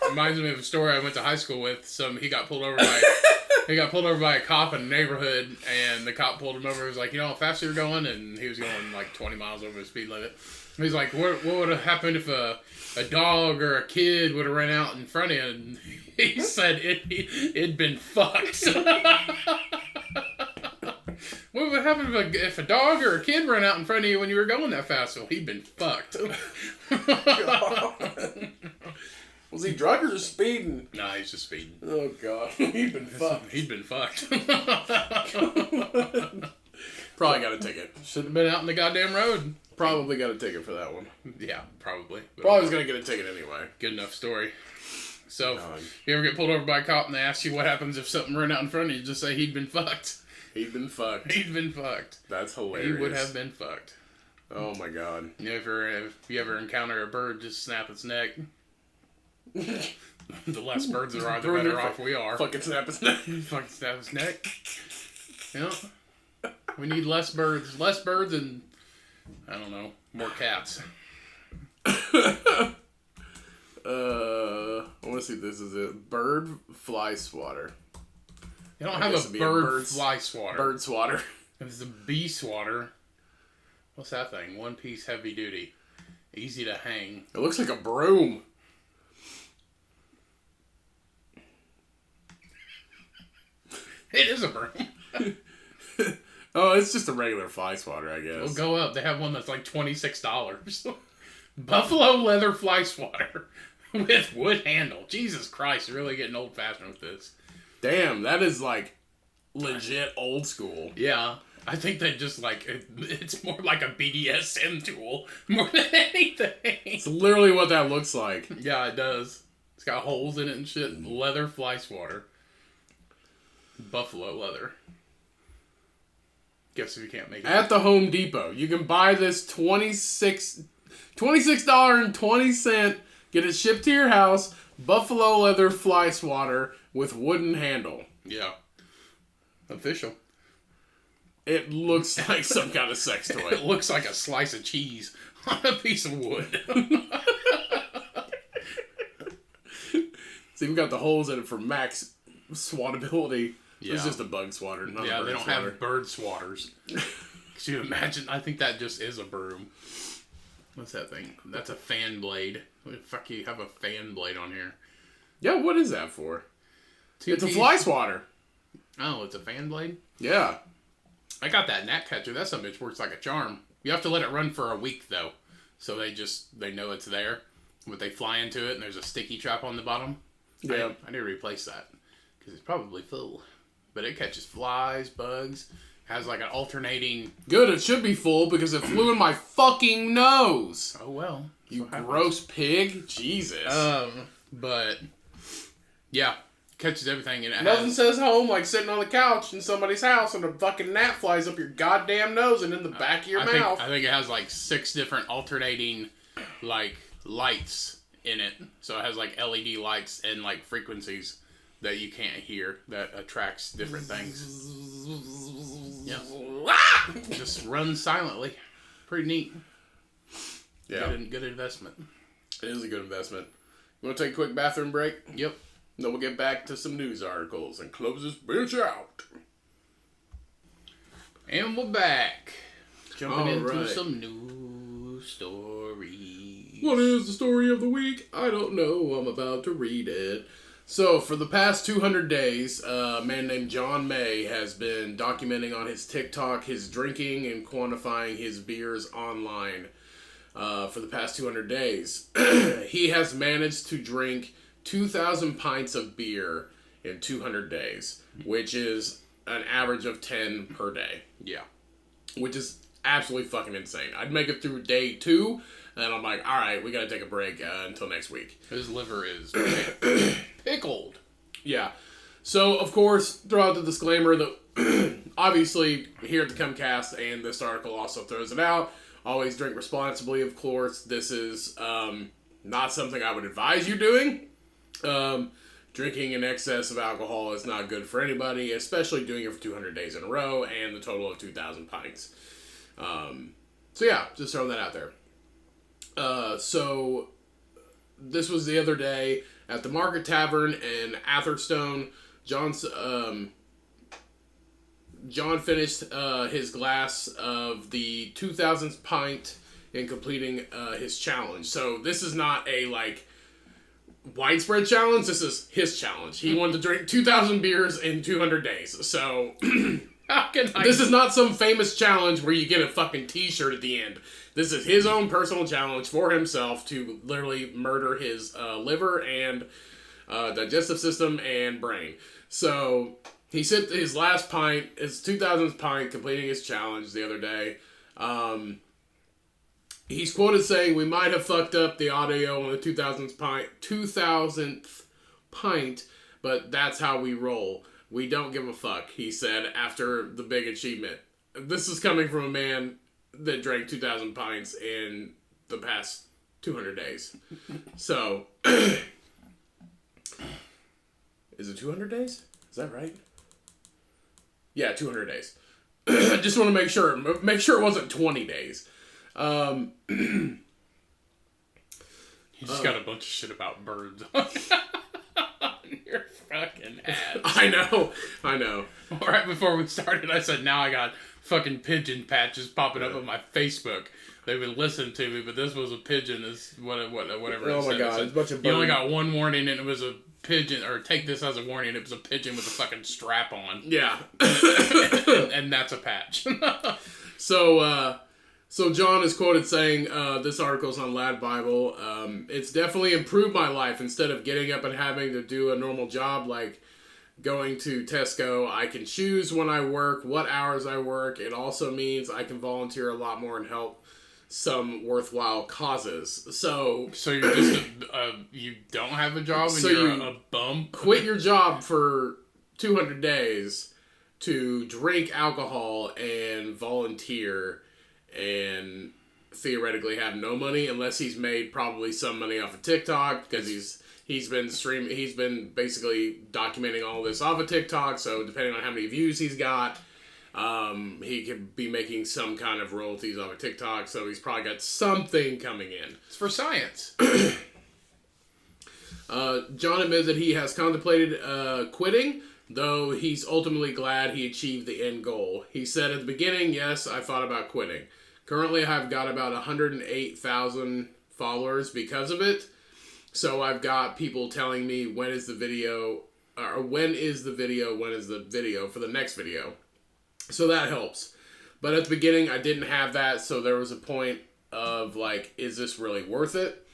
reminds me of a story I went to high school with. He got pulled over by a cop in a neighborhood, and the cop pulled him over. He was like, you know how fast you were going? And he was going like 20 miles over the speed limit. He's like, what would have happened if a dog or a kid would have ran out in front of you? And he said it'd been fucked. What would happen if a dog or a kid ran out in front of you when you were going that fast? Well, he'd been fucked. Was he drunk or just speeding? Nah, he's just speeding. Oh, God. He'd been fucked. He'd been fucked. Probably got a ticket. Shouldn't have been out in the goddamn road. Probably got a ticket for that one. Yeah, probably. Probably was going to get a ticket anyway. Good enough story. So, if you ever get pulled over by a cop and they ask you what happens if something ran out in front of you, just say he'd been fucked. He'd been fucked. He'd been fucked. That's hilarious. He would have been fucked. Oh my God. If you ever encounter a bird, just snap its neck. The less birds there are, the better off we are. Fucking snap its neck. Fucking snap its neck. Yeah. We need less birds. Less birds and, I don't know, more cats. I want to see if this is a bird fly swatter. You don't have a bird fly swatter. Bird swatter. If it's a bee swatter, what's that thing? One piece heavy duty. Easy to hang. It looks like a broom. It is a broom. Oh, it's just a regular fly swatter, I guess. It'll go up. They have one that's like $26. Buffalo leather fly swatter with wood handle. Jesus Christ, you're really getting old fashioned with this. Damn, that is like legit old school. Yeah. I think they just like, it's more like a BDSM tool more than anything. It's literally what that looks like. Yeah, it does. It's got holes in it and shit. Leather fly swatter. Buffalo leather. Guess if you can't make it. At the Home Depot, you can buy this $26.20, get it shipped to your house, buffalo leather fly swatter with wooden handle. Yeah. Official. It looks like some kind of sex toy. It looks like a slice of cheese on a piece of wood. So you've got the holes in it for max swattability. Yeah. It's just a bug swatter, not a bird they don't swatter. have bird swatters. Could you imagine? I think that just is a broom. What's that thing? That's a fan blade. What the fuck you have a fan blade on here? Yeah, what is that for? It's a fly swatter. Oh, it's a fan blade? Yeah. I got that gnat catcher. That some bitch works like a charm. You have to let it run for a week, though. So they know it's there. But they fly into it, and there's a sticky trap on the bottom. Yeah. I need to replace that. Because it's probably full. But it catches flies, bugs. Has like an alternating... Good, it should be full because it flew in my fucking nose. Oh, well. You gross pig. Jesus. But... Yeah. Catches everything. And Nothing says home like sitting on the couch in somebody's house and a fucking gnat flies up your goddamn nose and in the back of your mouth. I think it has like 6 different alternating like lights in it. So it has like LED lights and like frequencies that you can't hear that attracts different things. Yeah. Just runs silently. Pretty neat. Yeah. Good investment. It is a good investment. You want to take a quick bathroom break? Yep. Then we'll get back to some news articles and close this bitch out. And we're back. Jumping into right. some news stories. What is the story of the week? I don't know. I'm about to read it. So, for the past 200 days, a man named John May has been documenting on his TikTok his drinking and quantifying his beers online for the past 200 days. He has managed to drink 2,000 pints of beer in 200 days, which is an average of 10 per day. Yeah. Which is absolutely fucking insane. I'd make it through day 2, and then I'm like, alright, we gotta take a break until next week. His liver is pickled. Yeah. So, of course, throw out the disclaimer that obviously here at the Comcast, and this article also throws it out, always drink responsibly, of course. This is not something I would advise you doing. Drinking in excess of alcohol is not good for anybody, especially doing it for 200 days in a row and the total of 2,000 pints. So yeah, just throwing that out there. So this was the other day at the Market Tavern in Atherstone. John finished his glass of the 2,000th pint in completing his challenge. So this is not a like widespread challenge. This is his challenge. He wanted to drink 2,000 beers in 200 days. So How can I? This is not some famous challenge where you get a fucking t-shirt at the end. This is his own personal challenge for himself to literally murder his liver and digestive system and brain. So he sipped his last pint, his 2000th pint, completing his challenge the other day. He's quoted saying, "We might have fucked up the audio on the 2000th pint, but that's how we roll. We don't give a fuck," he said after the big achievement. This is coming from a man that drank 2,000 pints in the past 200 days. So, is it 200 days? Is that right? Yeah, 200 days. I just want to make sure it wasn't 20 days. You just got a bunch of shit about birds on your fucking ads. I know. Right before we started, I said, now I got fucking pigeon patches popping up on my Facebook. They've been listening to me, but this was a pigeon. Is whatever. Oh my god, it's a bunch of birds. You only got one warning, and it was a pigeon. Or take this as a warning. It was a pigeon with a fucking strap on. Yeah, and that's a patch. So John is quoted saying, this article's on Lad Bible, "It's definitely improved my life. Instead of getting up and having to do a normal job like going to Tesco, I can choose when I work, what hours I work. It also means I can volunteer a lot more and help some worthwhile causes." So you're just you don't have a job and so you're you a bum? Quit your job for 200 days to drink alcohol and volunteer and theoretically have no money, unless he's made probably some money off of TikTok, because he's been basically documenting all this off of TikTok. So depending on how many views he's got, he could be making some kind of royalties off of TikTok. So he's probably got something coming in. It's for science. John admits that he has contemplated quitting, though he's ultimately glad he achieved the end goal. He said, "At the beginning, yes, I thought about quitting. Currently, I've got about 108,000 followers because of it. So I've got people telling me when is the video for the next video. So that helps. But at the beginning, I didn't have that, so there was a point of like, is this really worth it?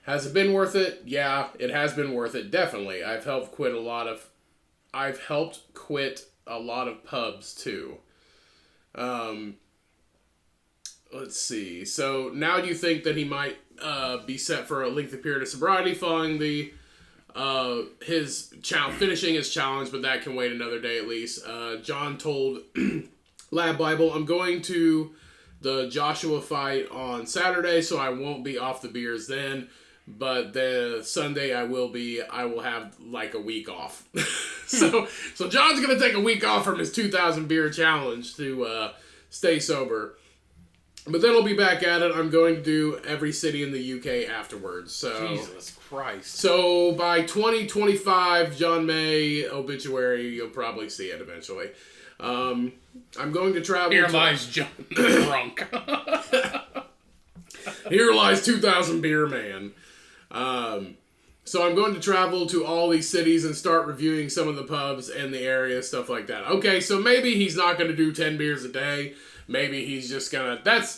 Has it been worth it? Yeah, it has been worth it, definitely. I've helped quit a lot of pubs too." Let's see. So now do you think that he might be set for a lengthy period of sobriety following the finishing his challenge, but that can wait another day at least. John told Lab Bible, "I'm going to the Joshua fight on Saturday, so I won't be off the beers then. But the Sunday I will have like a week off." So John's going to take a week off from his 2,000 beer challenge to stay sober. But then I'll be back at it. I'm going to do every city in the UK afterwards. So Jesus Christ. So by 2025, John May obituary, you'll probably see it eventually. I'm going to travel. Here lies John drunk. Here lies 2,000 beer man. So I'm going to travel to all these cities and start reviewing some of the pubs in the area, stuff like that. Okay, so maybe he's not going to do 10 beers a day. Maybe he's just gonna. That's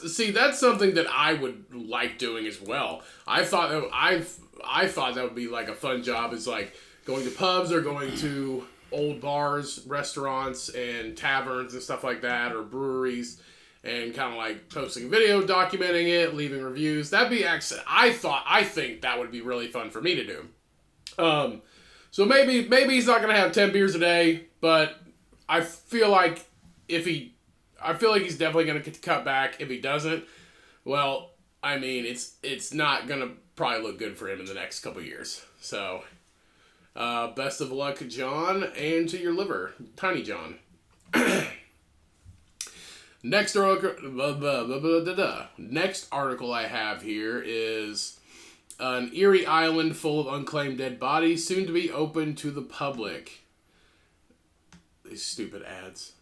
something that I would like doing as well. I thought that would be like a fun job. Is like going to pubs or going to old bars, restaurants, and taverns and stuff like that, or breweries, and kind of like posting a video, documenting it, leaving reviews. That'd be excellent. I think that would be really fun for me to do. So maybe he's not gonna have 10 beers a day, but I feel like he's definitely going to cut back. If he doesn't, well, I mean, it's not going to probably look good for him in the next couple years. So, best of luck, John, and to your liver, Tiny John. Next article I have here is an eerie island full of unclaimed dead bodies, soon to be open to the public. These stupid ads.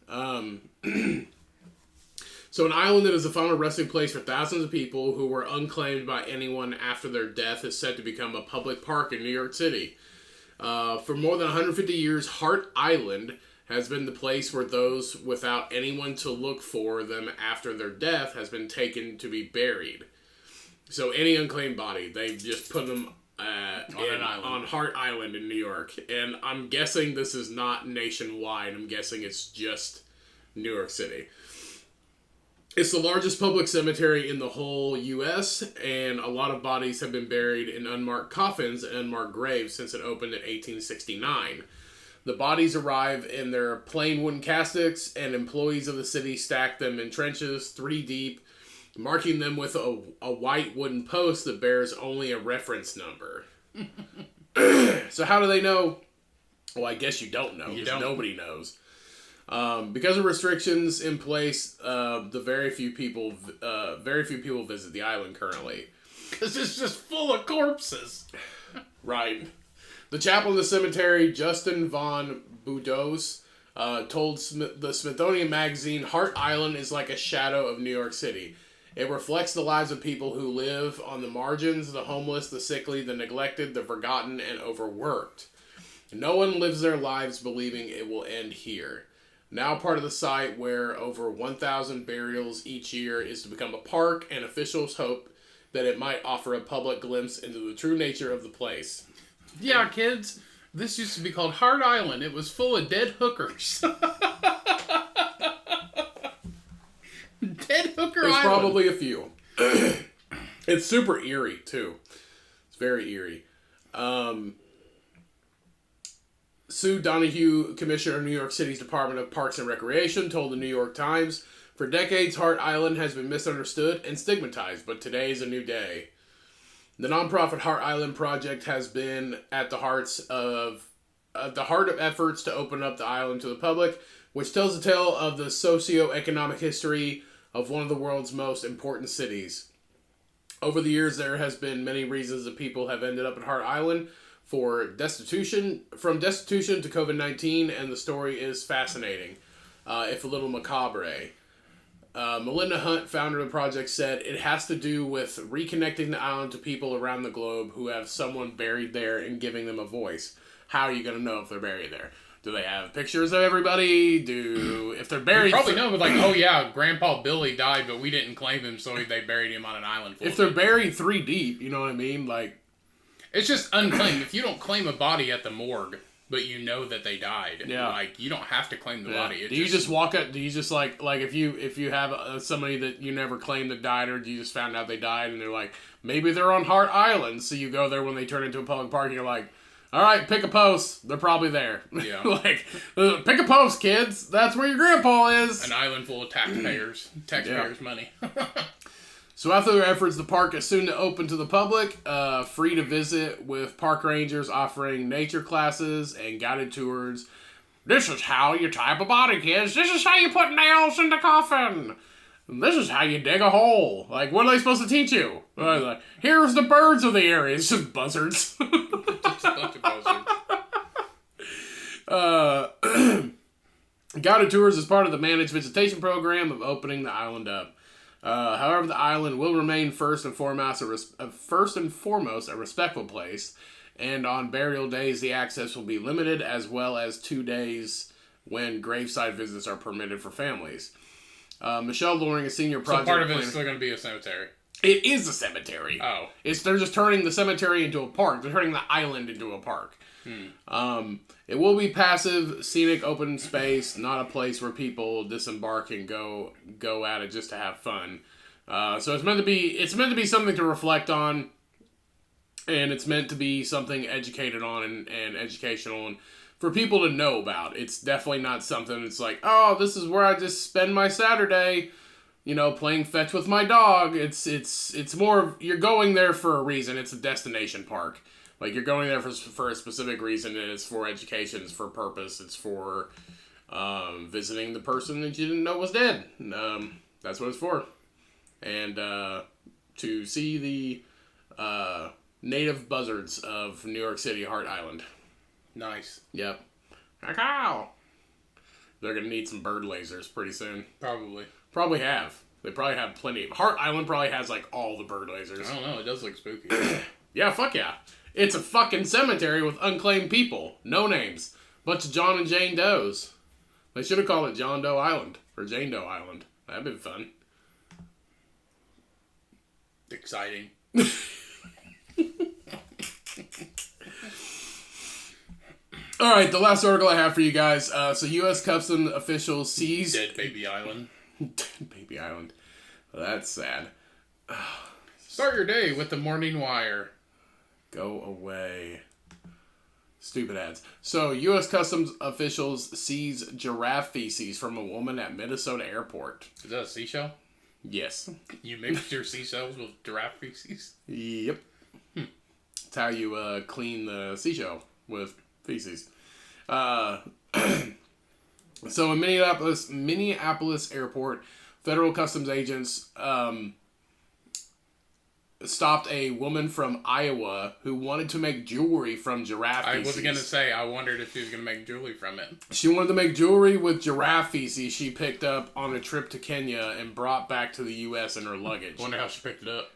So an island that is a final resting place for thousands of people who were unclaimed by anyone after their death is set to become a public park in New York City. For more than 150 years, Hart Island has been the place where those without anyone to look for them after their death has been taken to be buried. So any unclaimed body, they just put them on Hart Island in New York. And I'm guessing this is not nationwide. I'm guessing it's just New York City. It's the largest public cemetery in the whole U.S., and a lot of bodies have been buried in unmarked coffins and unmarked graves since it opened in 1869. The bodies arrive in their plain wooden caskets, and employees of the city stack them in trenches 3 deep, marking them with a white wooden post that bears only a reference number. So how do they know? Well, I guess you don't know, because nobody knows. Because of restrictions in place, very few people visit the island currently. Because it's just full of corpses. Right. The chaplain of the cemetery, Justin von Budos, told the Smithsonian Magazine, Hart Island is like a shadow of New York City. It reflects the lives of people who live on the margins, the homeless, the sickly, the neglected, the forgotten, and overworked. No one lives their lives believing it will end here. Now part of the site where over 1,000 burials each year is to become a park, and officials hope that it might offer a public glimpse into the true nature of the place. Yeah, kids, this used to be called Hart Island. It was full of dead hookers. Dead hooker There's Island. probably a few. It's super eerie, too. It's very eerie. Sue Donahue, Commissioner of New York City's Department of Parks and Recreation, told the New York Times, for decades, Hart Island has been misunderstood and stigmatized, but today is a new day. The nonprofit Hart Island Project has been at the heart of efforts to open up the island to the public, which tells the tale of the socio-economic history of one of the world's most important cities. Over the years, there has been many reasons that people have ended up at Hart Island, from destitution to COVID-19, and the story is fascinating, if a little macabre. Melinda Hunt, founder of the project, said it has to do with reconnecting the island to people around the globe who have someone buried there and giving them a voice. How are you going to know if they're buried there? Do they have pictures of everybody? If they're buried... You probably know, but oh yeah, Grandpa Billy died, but we didn't claim him, so they buried him on an island. If they're buried 3 deep, you know what I mean? It's just unclaimed. If you don't claim a body at the morgue, but you know that they died, you don't have to claim the body. Do you just walk up? Do you just like if you have somebody that you never claimed that died, or you just found out they died, and they're like, maybe they're on Hart Island, so you go there when they turn into a public park, and you're like, all right, pick a post. They're probably there. Yeah. Pick a post, kids. That's where your grandpa is. An island full of taxpayers' money. So after their efforts, the park is soon to open to the public, free to visit, with park rangers offering nature classes and guided tours. This is how you type a body, kids. This is how you put nails in the coffin. This is how you dig a hole. Like, what are they supposed to teach you? Like, here's the birds of the area. It's just buzzards. Just a bunch of buzzards. Guided tours is part of the managed visitation program of opening the island up. However, the island will remain first and foremost a respectful place, and on burial days the access will be limited, as well as 2 days when graveside visits are permitted for families. Michelle Loring, a senior project So part of it planner, is still going to be a cemetery. It is a cemetery. Oh, they're just turning the cemetery into a park. They're turning the island into a park. It will be passive, scenic, open space, not a place where people disembark and go at it just to have fun. So it's meant to be something to reflect on, and it's meant to be something educated on and educational and for people to know about. It's definitely not something that's like, oh, this is where I just spend my Saturday, playing fetch with my dog. It's more of, you're going there for a reason. It's a destination park. Like, you're going there for a specific reason, and it's for education, it's for purpose, it's for visiting the person that you didn't know was dead. That's what it's for. And to see the native buzzards of New York City, Hart Island. nice. Yep. Cacao! They're going to need some bird lasers pretty soon. Probably. Probably have. They probably have plenty. Hart Island probably has, all the bird lasers. I don't know. It does look spooky. Yeah, fuck yeah. It's a fucking cemetery with unclaimed people. No names. Bunch of John and Jane Does. They should have called it John Doe Island or Jane Doe Island. That'd been fun. Exciting. All right, the last article I have for you guys. So U.S. Customs officials seize... Dead Baby Island. Dead Baby Island. Well, that's sad. Start your day with the Morning Wire. Go away. Stupid ads. So, U.S. Customs officials seize giraffe feces from a woman at Minnesota airport. Is that a seashell? Yes. You mix your seashells with giraffe feces? Yep. That's how you clean the seashell, with feces. So, in Minneapolis airport, federal customs agents stopped a woman from Iowa who wanted to make jewelry from giraffe feces. I was going to say, I wondered if she was going to make jewelry from it. She wanted to make jewelry with giraffe feces she picked up on a trip to Kenya and brought back to the U.S. in her luggage. I wonder how she picked it up.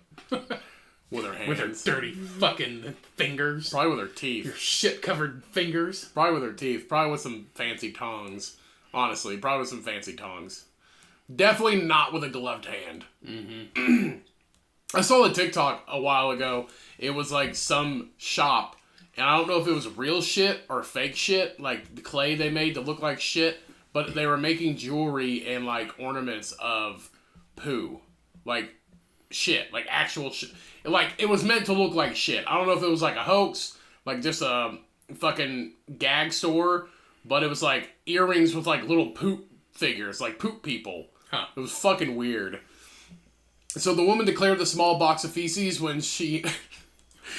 With her hands. With her dirty fucking fingers. Probably with her teeth. Your shit-covered fingers. Probably with her teeth. Probably with some fancy tongs. Honestly, probably with some fancy tongs. Definitely not with a gloved hand. Mm-hmm. I saw a TikTok a while ago. It was like some shop, and I don't know if it was real shit or fake shit, like the clay they made to look like shit, but they were making jewelry and like ornaments of poo. Like shit. Like actual shit. Like it was meant to look like shit. I don't know if it was like a hoax, like just a fucking gag store, but it was like earrings with like little poop figures, like poop people. Huh. It was fucking weird. So the woman declared the small box of feces when she...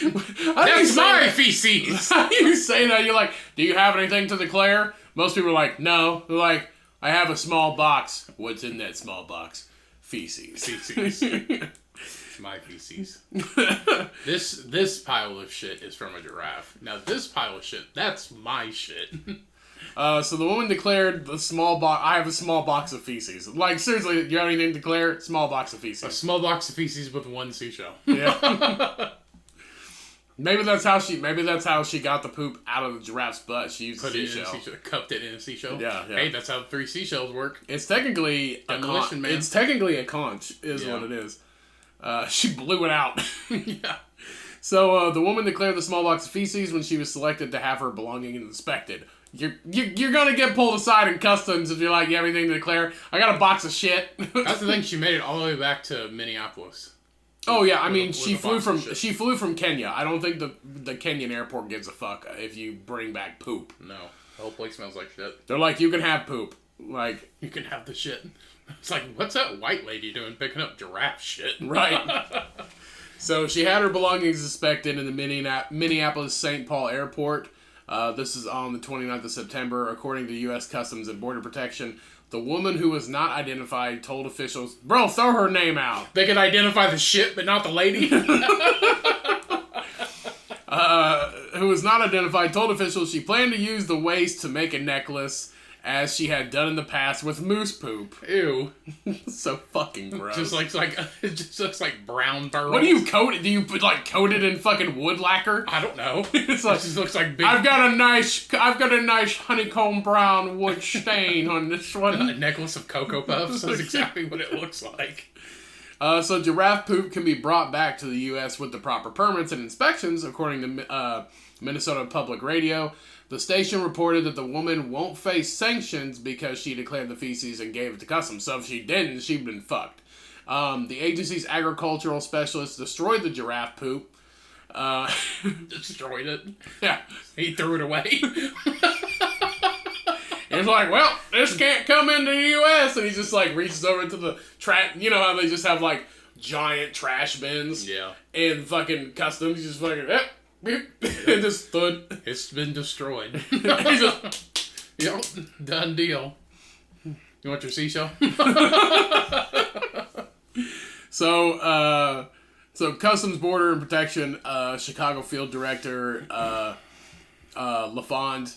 That's my feces! How do you say that? You're like, do you have anything to declare? Most people are like, no. They're like, I have a small box. What's in that small box? Feces. Feces. My feces. This pile of shit is from a giraffe. Now this pile of shit, that's my shit. So the woman declared the small box. I have a small box of feces. Like seriously, you have anything to declare? Small box of feces. A small box of feces with one seashell. Yeah. Maybe that's how she got the poop out of the giraffe's butt. She used a seashell. Cupped it in a seashell. Yeah. Hey, that's how 3 seashells work. It's technically Demolition Man. It's technically a conch, is what it is. She blew it out. Yeah. So the woman declared the small box of feces when she was selected to have her belongings inspected. You're gonna get pulled aside in customs if you're like, you have anything to declare? I got a box of shit. That's the thing. She made it all the way back to Minneapolis. Oh yeah, I mean she flew from Kenya. I don't think the Kenyan airport gives a fuck if you bring back poop. No, the whole place smells like shit. They're like, you can have poop. Like you can have the shit. It's like, what's that white lady doing picking up giraffe shit? Right. So she had her belongings inspected in the Minneapolis St. Paul airport. This is on the 29th of September. According to U.S. Customs and Border Protection, the woman who was not identified told officials, bro, throw her name out. They could identify the shit, but not the lady? Who was not identified told officials she planned to use the waste to make a necklace, as she had done in the past with moose poop. Ew. So fucking gross. It just looks like brown pearls. What do you coat it? Do you coat it in fucking wood lacquer? I don't know. It's like, it just looks like big. I've got a nice honeycomb brown wood stain on this one. A necklace of Cocoa Puffs. That's exactly what it looks like. So giraffe poop can be brought back to the U.S. with the proper permits and inspections, according to Minnesota Public Radio. The station reported that the woman won't face sanctions because she declared the feces and gave it to customs. So if she didn't, she'd been fucked. The agency's agricultural specialist destroyed the giraffe poop. Destroyed it? Yeah. He threw it away? He's like, well, this can't come into the U.S. And he just like reaches over into the trash. You know how they just have like giant trash bins? Yeah. And fucking customs, he's just fucking, it just stood. It's been destroyed. He's just, yep, done deal. You want your seashell? So Customs, Border, and Protection, Chicago Field Director, LaFonda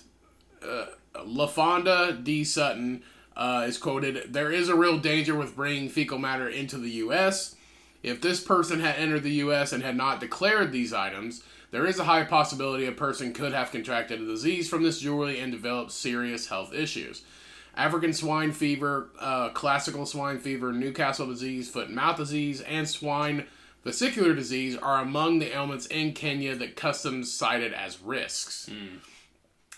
D. Sutton, is quoted, "There is a real danger with bringing fecal matter into the U.S. If this person had entered the U.S. and had not declared these items, there is a high possibility a person could have contracted a disease from this jewelry and developed serious health issues. African swine fever, classical swine fever, Newcastle disease, foot and mouth disease, and swine vesicular disease are among the ailments in Kenya that customs cited as risks.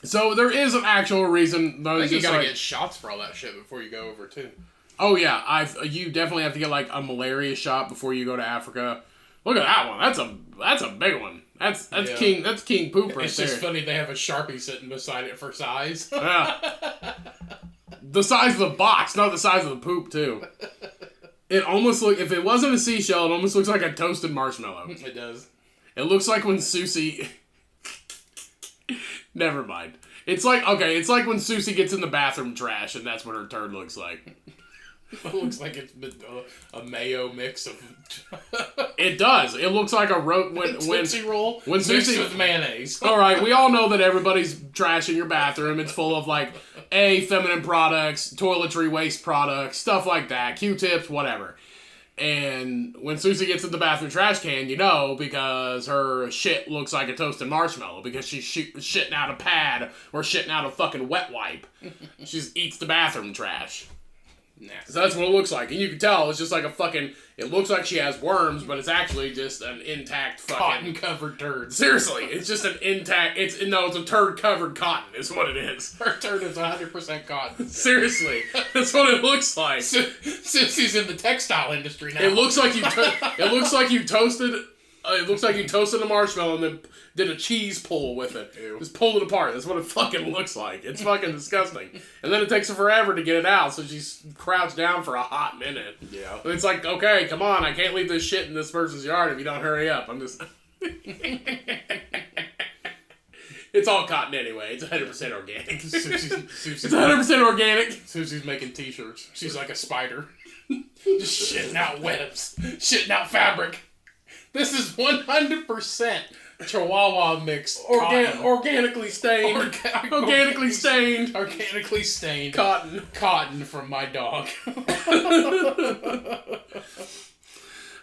So there is an actual reason. I think you gotta get shots for all that shit before you go over too. Oh yeah, you definitely have to get like a malaria shot before you go to Africa. Look at that one. That's a big one. That's King Poop right It's there. just funny they have a Sharpie sitting beside it for size. Yeah. The size of the box, not the size of the poop too. It almost if it wasn't a seashell, it almost looks like a toasted marshmallow. It does. It looks like when Susie. Never mind. It's like when Susie gets in the bathroom trash, and that's what her turd looks like. It looks like it's been a mayo mix of. It does. It looks like a Tootsie Roll when Susie mixed with mayonnaise. All right, we all know that everybody's trash in your bathroom. It's full of like feminine products, toiletry waste products, stuff like that, Q-tips, whatever. And when Susie gets in the bathroom trash can, you know, because her shit looks like a toasted marshmallow because she's shitting out a pad or shitting out a fucking wet wipe. She just eats the bathroom trash. Nasty. So that's what it looks like. And you can tell it's just like it looks like she has worms, but it's actually just an intact fucking... Cotton-covered turd. Seriously, it's just an intact... It's a turd-covered cotton is what it is. Her turd is 100% cotton. Seriously, that's what it looks like. Sissy's in the textile industry now. It looks like you toasted... it looks like you toasted a marshmallow and then did a cheese pull with it. Ew. Just pulled it apart. That's what it fucking looks like. It's fucking disgusting. And then it takes her forever to get it out, so she's crouched down for a hot minute. Yeah. And it's like, okay, come on, I can't leave this shit in this person's yard if you don't hurry up. I'm just... It's all cotton anyway. It's 100% organic. Susie's It's 100% organic. Susie's making t-shirts. She's like a spider. Just shitting out webs. Shitting out fabric. This is 100% Chihuahua mixed Organically stained. Organically stained. Organically stained. Cotton. Cotton from my dog.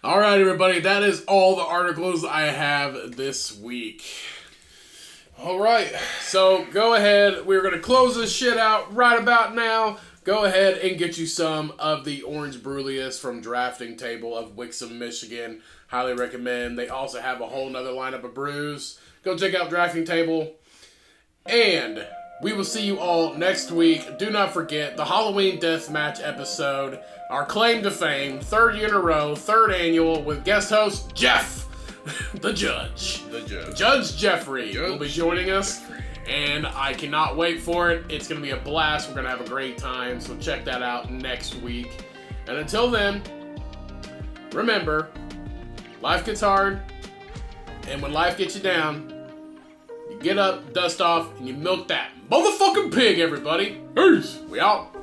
All right, everybody. That is all the articles I have this week. All right. So go ahead. We're going to close this shit out right about now. Go ahead and get you some of the Orange Brewlius from Drafting Table of Wixom, Michigan. Highly recommend. They also have a whole nother lineup of brews. Go check out Drafting Table. And we will see you all next week. Do not forget the Halloween Deathmatch episode. Our claim to fame. 3rd year in a row. 3rd annual with guest host Jeff. The Judge. Judge Jeffrey will be joining us. And I cannot wait for it. It's going to be a blast. We're going to have a great time. So check that out next week. And until then, remember, life gets hard. And when life gets you down, you get up, dust off, and you milk that motherfucking pig, everybody. Peace. We out.